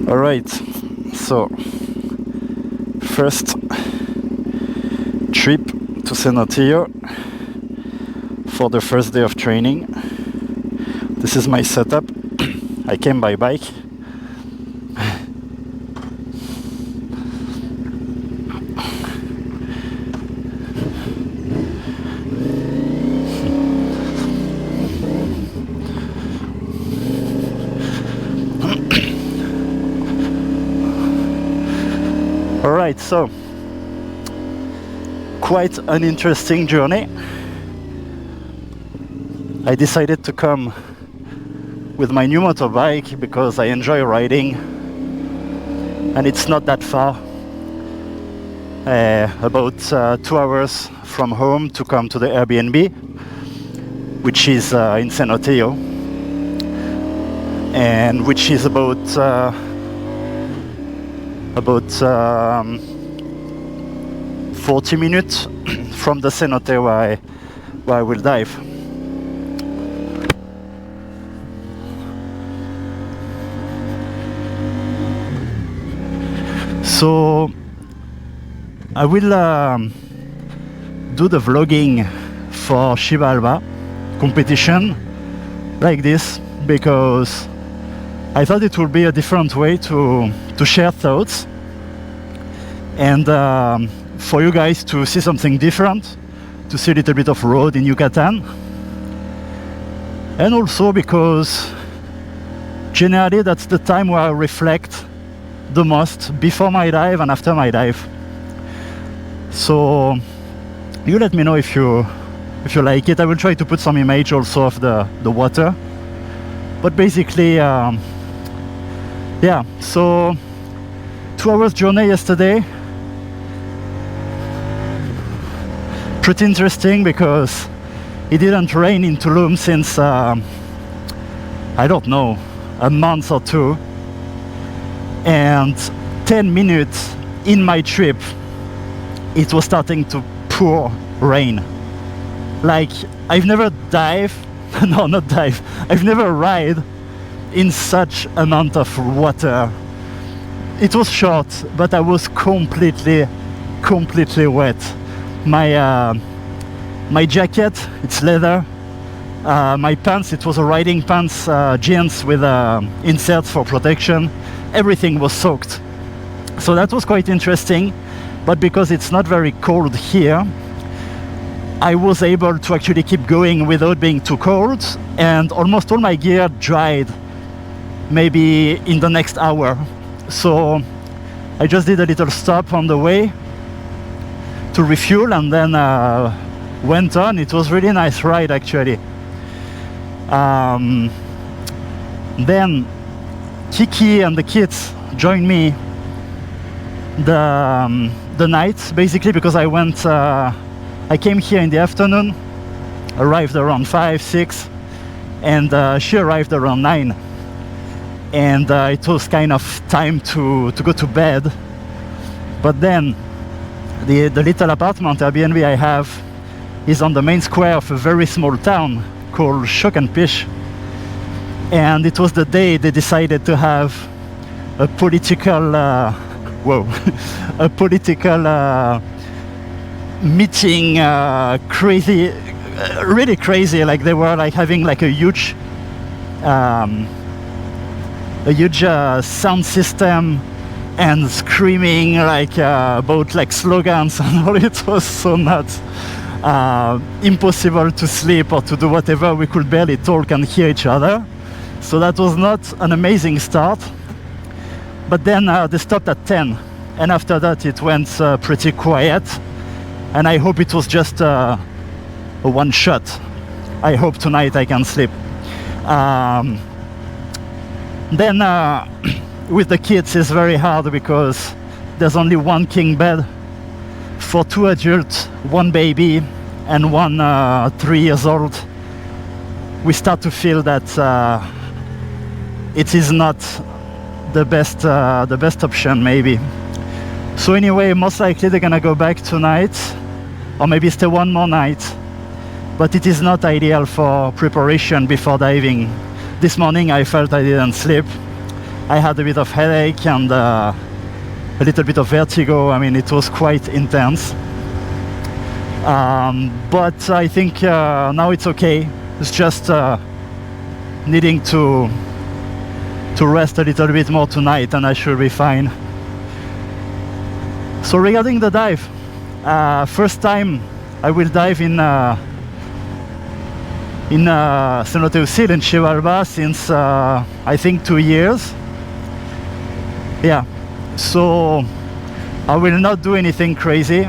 Alright, so first trip to Cenote for the first day of training. This is my setup. I came by bike. Alright, so quite an interesting journey. I decided to come with my new motorbike because I enjoy riding and it's not that far, about 2 hours from home to come to the Airbnb, which is in Cenote, and which is about 40 minutes from the Cenote where I will dive. So I will do the vlogging for Xibalba competition like this because I thought it would be a different way to share thoughts and for you guys to see something different, to see a little bit of road in Yucatan, and also because generally that's the time where I reflect the most, before my dive and after my dive. So you let me know if you like it. I will try to put some image also of the water, but basically yeah, so 2 hours journey yesterday. Pretty interesting because it didn't rain in Tulum since I don't know, a month or two, and 10 minutes in my trip it was starting to pour rain. Like, I've never dive no, not dive, I've never ride in such amount of water. It was short, but I was completely wet. My jacket, it's leather. My pants, it was a riding pants, jeans with inserts for protection. Everything was soaked. So that was quite interesting. But because it's not very cold here, I was able to actually keep going without being too cold, and almost all my gear dried maybe in the next hour. So I just did a little stop on the way to refuel and then went on. It was really nice ride actually. Then Kiki and the kids joined me the night, basically because I came here in the afternoon, arrived around 5, 6, and she arrived around 9. And it was kind of time to go to bed. But then the little apartment Airbnb I have is on the main square of a very small town called Pish. And it was the day they decided to have a political a political meeting, crazy, really crazy. Like they were like having like a huge sound system and screaming like about like slogans and all. It was so nuts. Impossible to sleep or to do whatever. We could barely talk and hear each other. So that was not an amazing start. But then they stopped at 10, and after that it went pretty quiet. And I hope it was just a one shot. I hope tonight I can sleep. Then with the kids it's very hard because there's only one king bed for 2 adults, 1 baby, and 1 3 years old. We start to feel that it is not the best option maybe. So anyway, most likely they're gonna go back tonight, or maybe stay 1 more night. But it is not ideal for preparation before diving. This morning I felt I didn't sleep, I had a bit of headache and a little bit of vertigo. I mean, it was quite intense. But I think now it's okay. It's just needing to rest a little bit more tonight, and I should be fine. So regarding the dive, first time I will dive in Cenote in Xibalba since I think 2 years. Yeah, so I will not do anything crazy.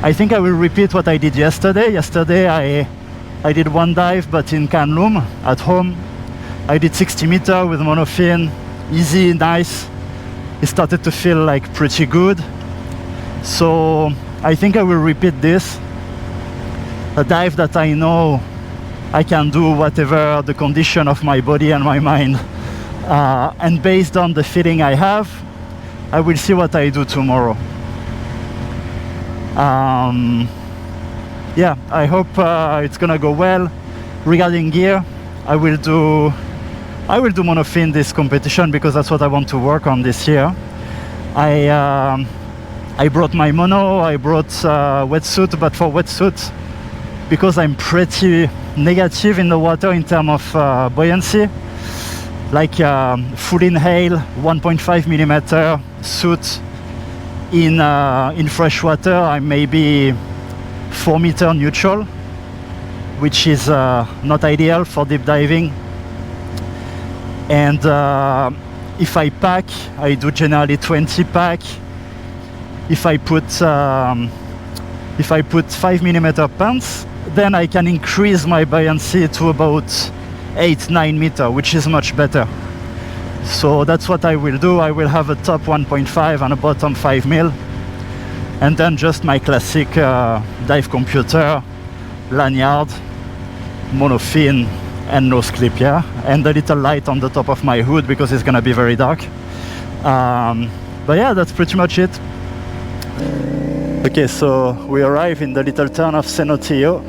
I think I will repeat what I did yesterday. Yesterday I did one dive, but in Canloom at home. I did 60 meters with monofin, easy, nice. It started to feel like pretty good. So I think I will repeat this. A dive that I know I can do whatever the condition of my body and my mind. And based on the feeling I have, I will see what I do tomorrow. Yeah, I hope it's gonna go well. Regarding gear, I will do monofin this competition because that's what I want to work on this year. I brought my mono, I brought wetsuit, but for wetsuit, because I'm pretty negative in the water in terms of buoyancy, like full inhale, 1.5 millimeter suit in fresh water, I'm maybe 4 meter neutral, which is not ideal for deep diving. And if I pack, I do generally 20 pack. If I put 5 millimeter pants, then I can increase my buoyancy to about 8-9 meter, which is much better. So that's what I will do. I will have a top 1.5 and a bottom 5 mil, and then just my classic dive computer, lanyard, monofin, and nose clip, yeah, and a little light on the top of my hood because it's gonna be very dark. But yeah, that's pretty much it. Okay, so we arrive in the little town of Cenote.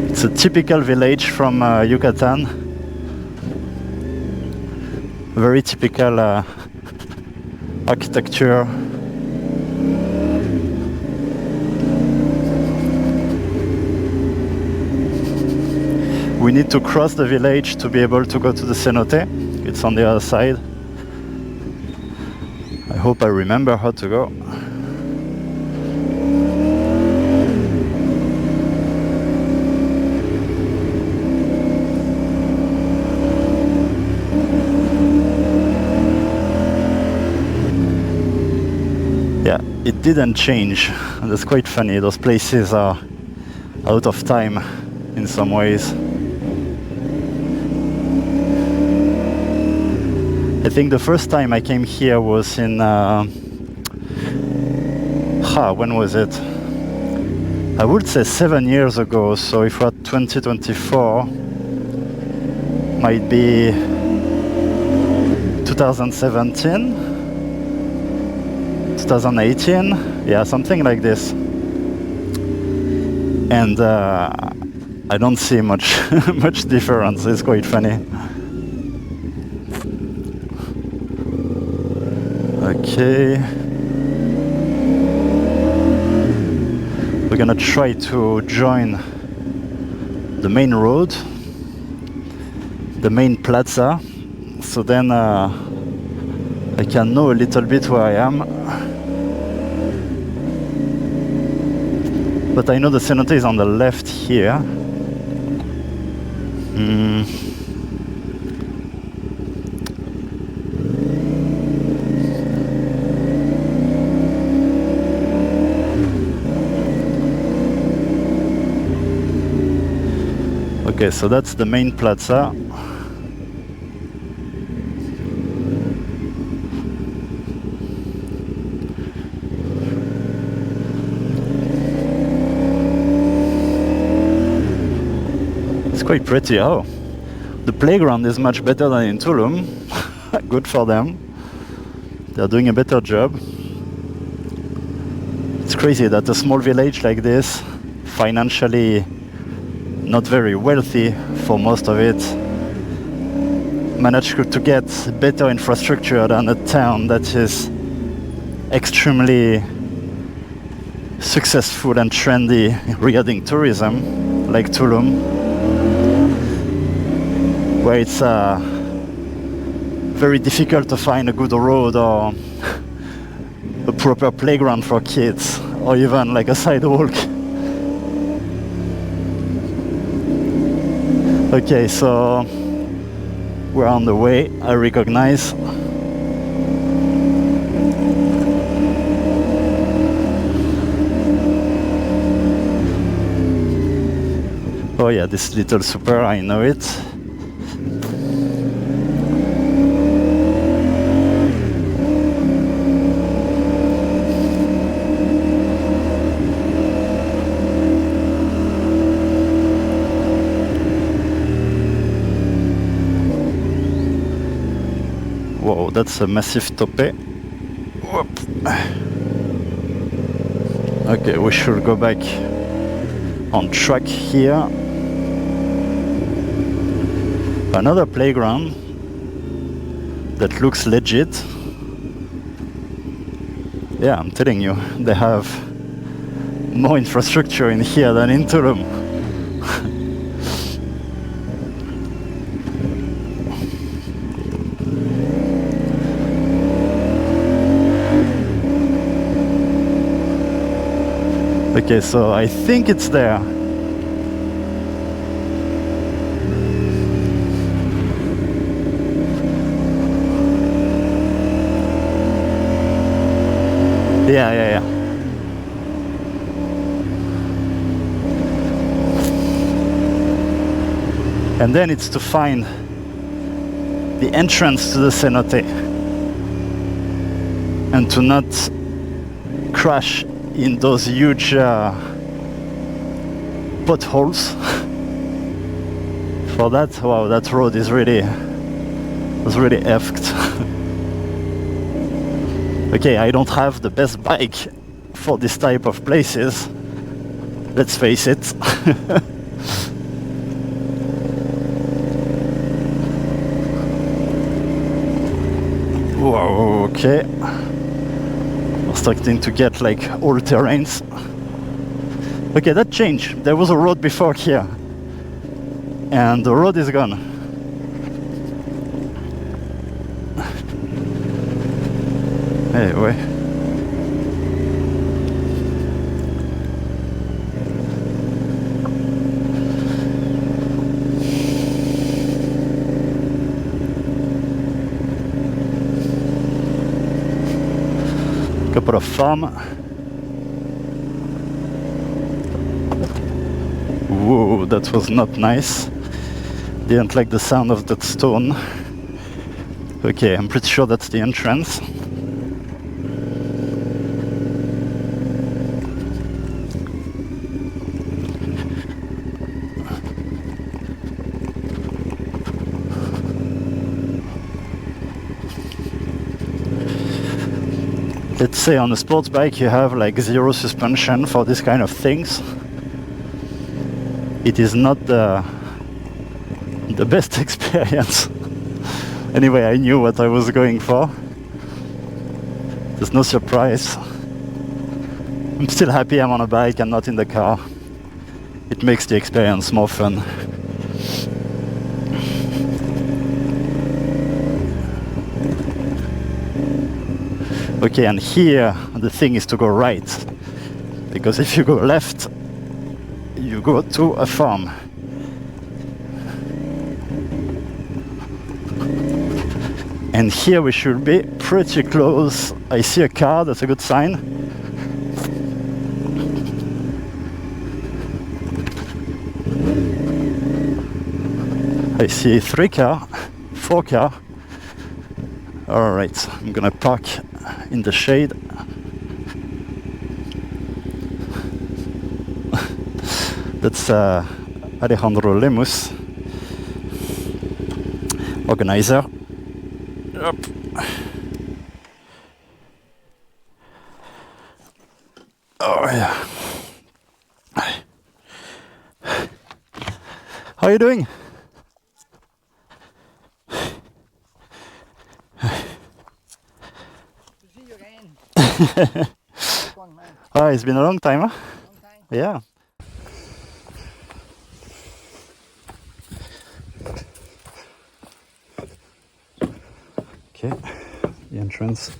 It's a typical village from Yucatan. Very typical architecture. We need to cross the village to be able to go to the cenote. It's on the other side. I hope I remember how to go. Yeah, it didn't change. That's quite funny. Those places are out of time in some ways. I think the first time I came here was in when was it? I would say 7 years ago. So if we're at 2024, might be 2017, 2018, yeah, something like this. And I don't see much much difference. It's quite funny. Okay, we're gonna try to join the main road, the main plaza, so then I can know a little bit where I am. But I know the cenote is on the left here. Okay, so that's the main plaza. It's quite pretty. Oh, the playground is much better than in Tulum. Good for them. They're doing a better job. It's crazy that a small village like this, financially not very wealthy for most of it, managed to get better infrastructure than a town that is extremely successful and trendy regarding tourism, like Tulum, where it's very difficult to find a good road or a proper playground for kids, or even like a sidewalk. Okay, so we're on the way, I recognize. Oh yeah, this little super, I know it. Whoa, that's a massive tope. Whoop. Okay, we should go back on track here. Another playground that looks legit. Yeah, I'm telling you, they have more infrastructure in here than in Tulum. Okay, so I think it's there. Yeah. And then it's to find the entrance to the cenote and to not crash in those huge potholes. For that, wow, that road is really effed. Okay, I don't have the best bike for this type of places, let's face it. Whoa, okay. I'm starting to get like all terrains. Okay, that changed. There was a road before here, and the road is gone. Anyway. Couple of farm. Whoa, that was not nice. Didn't like the sound of that stone. Okay, I'm pretty sure that's the entrance. Let's say on a sports bike you have like zero suspension for this kind of things. It is not the best experience. Anyway, I knew what I was going for. There's no surprise. I'm still happy I'm on a bike and not in the car. It makes the experience more fun. Okay, and here the thing is to go right, because if you go left, you go to a farm. And here we should be pretty close. I see a car, that's a good sign. I see 3 car, 4 car. All right, I'm gonna park in the shade. That's Alejandro Lemus, organizer. Up. Oh yeah. How are you doing? See you again. Oh, it's been a long time, huh? Long time. Yeah. Okay, the entrance of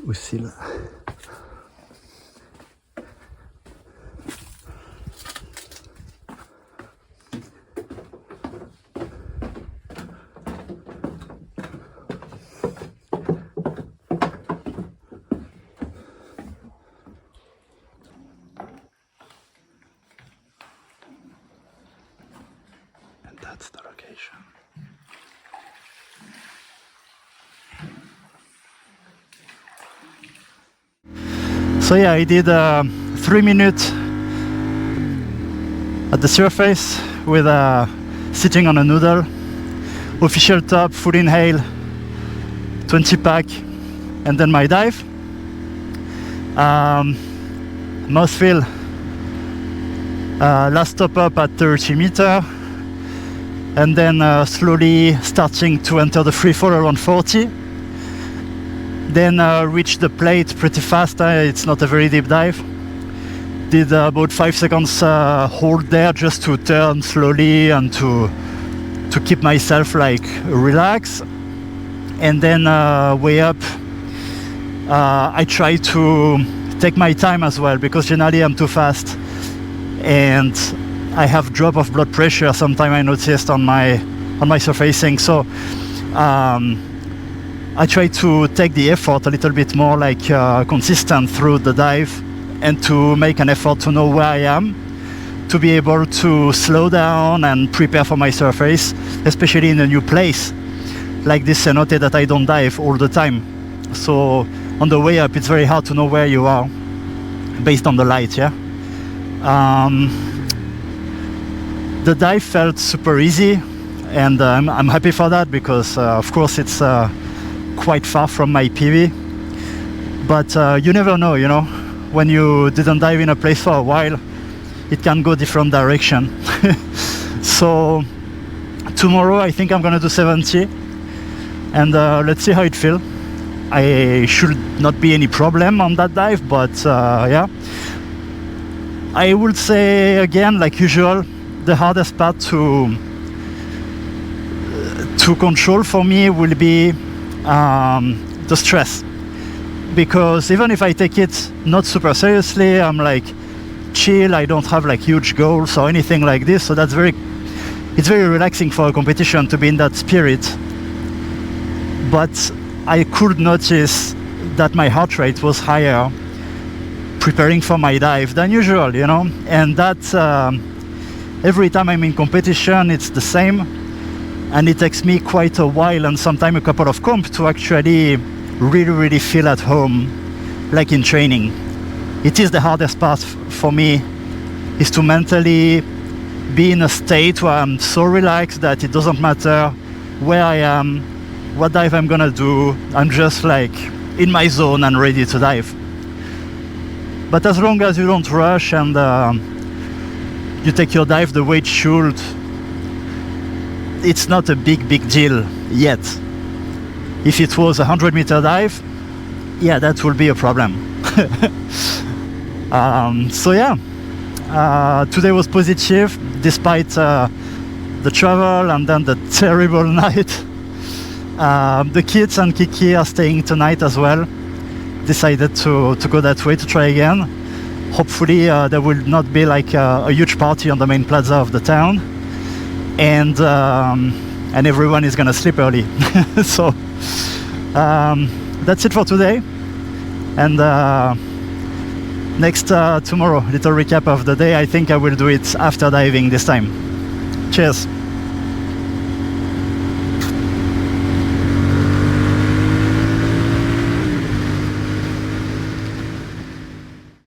Usil. And that's the location. So yeah, I did 3 minutes at the surface with sitting on a noodle, official top, full inhale, 20 pack, and then my dive. Mouthfeel, last top up at 30 meter, and then slowly starting to enter the free fall around 40. Then reach the plate pretty fast. It's not a very deep dive. Did about 5 seconds hold there just to turn slowly and to keep myself like relaxed. And then way up, I try to take my time as well, because generally I'm too fast and I have drop of blood pressure sometime I noticed on my surfacing. So I try to take the effort a little bit more like consistent through the dive, and to make an effort to know where I am, to be able to slow down and prepare for my surface, especially in a new place like this cenote that I don't dive all the time. So on the way up it's very hard to know where you are based on the light. Yeah. The dive felt super easy, and I'm happy for that, because of course it's quite far from my PV, but you never know, you know, when you didn't dive in a place for a while, it can go different direction. So tomorrow I think I'm gonna do 70, and let's see how it feels. I should not be any problem on that dive, but yeah, I would say again, like usual, the hardest part to control for me will be the stress, because even if I take it not super seriously, I'm like chill, I don't have like huge goals or anything like this, so it's very relaxing for a competition to be in that spirit. But I could notice that my heart rate was higher preparing for my dive than usual, you know, and that every time I'm in competition it's the same. And it takes me quite a while, and sometimes a couple of comp, to actually really feel at home, like in training. It is the hardest part for me, is to mentally be in a state where I'm so relaxed that it doesn't matter where I am, what dive I'm gonna do. I'm just like in my zone and ready to dive. But as long as you don't rush and you take your dive the way it should, it's not a big deal yet. If it was a 100-meter dive, yeah, that will be a problem. So yeah, today was positive despite the travel and then the terrible night. The kids and Kiki are staying tonight as well. Decided to go that way to try again. Hopefully there will not be like a huge party on the main plaza of the town, and everyone is gonna sleep early. So that's it for today, and next tomorrow, little recap of the day. I think I will do it after diving this time. Cheers.